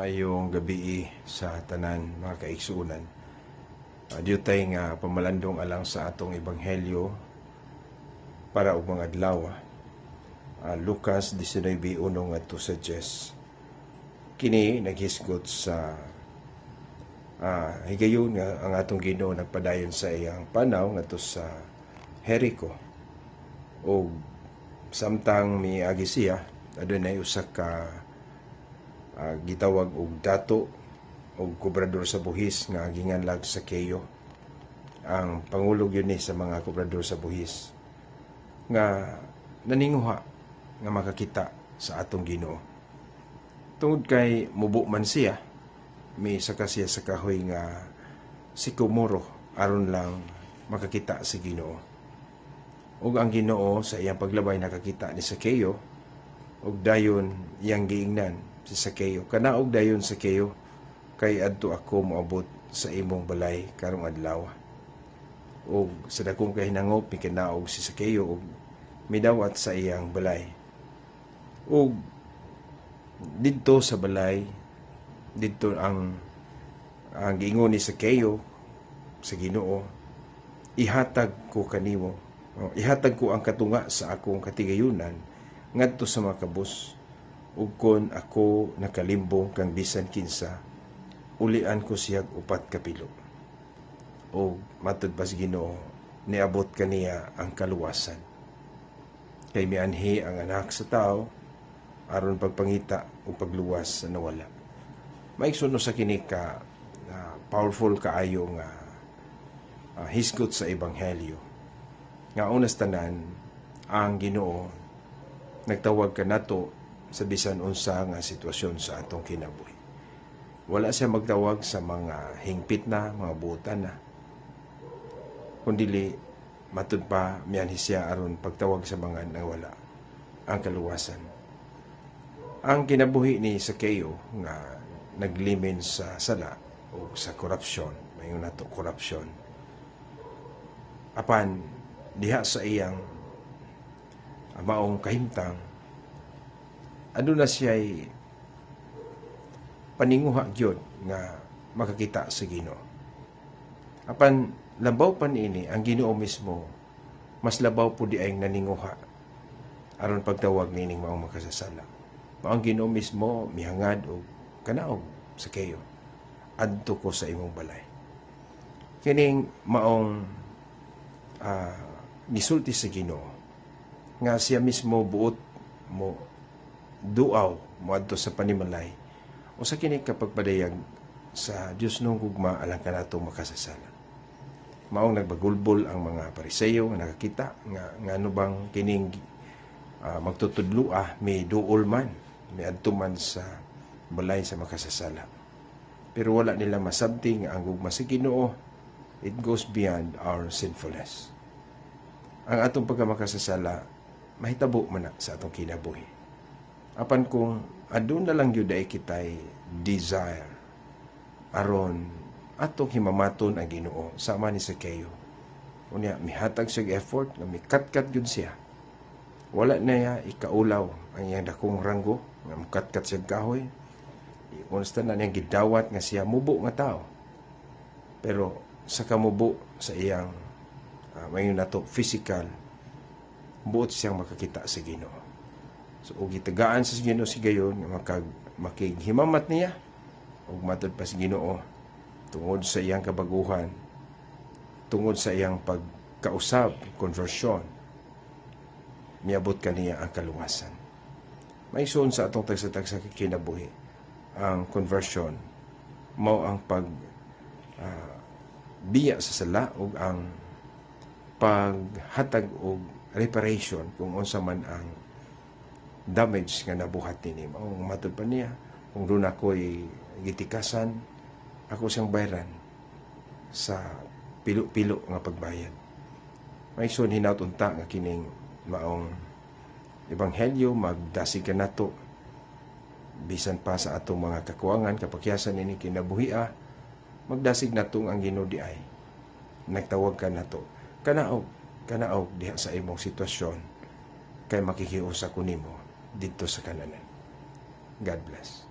Ayong gabi sa tanan mga kaigsuunan. Diyutay nga pamalandong alang sa atong ebanghelyo para og mga adlaw. Lucas 19:1 ngadto sa 10. Kini naghisgot sa higayon nga ang atong Ginoo nagpadayon sa iyang panaw ngadto sa Jericho. O samtang miagi siya, adunay usa ka gitawag og dato og kobrador sa buhis nga ginganlag sa Zaqueo. Ang pangulo yun sa mga kobrador sa buhis nga naninguha nga makakita sa atong Ginoo. Tungod kay mubo man siya, may saka siya sa kahoy nga sikomoro aron lang makakita sa Ginoo. Ug ang Ginoo sa iyang paglabay nakakita ni Zaqueo ug dayon iyang giingnan si Zaqueo, kanaog dayon Zaqueo, kay adto ako moabot sa imong balay karong adlaw. O sa dakong kahinangop mikinaog si Zaqueo og midawat sa iyang balay. O didto sa balay, didto ang giingon ni Zaqueo sa Ginoo, ihatag ko kanimo, ihatag ko ang katunga sa akong katigayunan ngadto sa mga kabus. Ug kon ako nakalimbong kang bisan kinsa, ulian ko siyag 4 kapilo. O matud pa si Ginoo, niabot kaniya ang kaluwasan. Kay mianhi ang anak sa tao aron pagpangita o pagluwas sa nawala. Maigsuno sa kini ka powerful kaayo nga hisgot sa ebanghelyo. Nga unas tanan ang Ginoo nagtawag kanato sa bisan unsa nga sitwasyon sa atong kinabuhi. Wala siya magtawag sa mga hingpit na, mga buotan na. Kundili matud pa mianhi siya aron pagtawag sa mga nawala ang kaluwasan. Ang kinabuhi ni Zaqueo nga naglimin sa sala o sa korupsyon, mayon nato korupsyon. Apan diha sa iyang maong kahimtang, ano na siya'y paninguha gyud nga makakita sa Ginoo. Apan labaw pa niini ang Ginoo mismo, mas labaw po di ay naninguha aron pagtawag nining maong makasasala. Maong Ginoo mismo mihangad og kanaog sa Zaqueo, adto ko sa imong balay. Kining maong gisulti sa Ginoo nga siya mismo buot mo duaw moadto sa panimalay o sa kini kapagpadayag sa Dios nung gugma alang kanato makasasala. Maong nagbagulbol ang mga Pariseo nga nakakita nga ano bang kining magtutudloa may duol man, may adto man sa balay sa makasasala. Pero wala nila masabting nga ang gugma sa Ginoo, it goes beyond our sinfulness. Ang atong pagkamakasasala mahitabo man na sa atong kinabuhi. Apan kung adun na lang yun ay kitay desire aron atong himamaton ang Ginoo sama ni Zaqueo. Unya mihatag siya effort nga mikatkat yun siya. Wala na niya ikaulaw ang iyang dakong ranggo nga mukatkat siya kahoy. Konsta na niyang gidawat nga siya mubo nga tao. Pero sa kamubo sa iyang mayon nato physical, buot siyang makakita sa Ginoo. So, og gitagaan sa Ginoo si gayon, makighimamat niya, og matod pa si Ginoo, tungod sa iyang kabaguhan, tungod sa iyang pagkausab, conversion, miabot kaniya ang kaluwasan. May ison sa atong tagsa-tagsa kinabuhi, ang conversion, mao ang biya sa sala, og ang paghatag og reparation, kung unsa man ang damage nga nabuhat nini. Maong matud pa niya, kung doon ako'y gitikasan, ako siyang bayaran sa pilo-pilo nga pagbayad. May son hinatunta nga kining maong ebanghelyo, magdasig ka nato, bisan pa sa atong mga kakuangan, kapakyasan nini kinabuhia, magdasig nato ang Ginoo di ay. Nagtawag ka nato. Kanaog diha sa imong sitwasyon, kay makikiusa ko nimo dito sa kananan. God bless.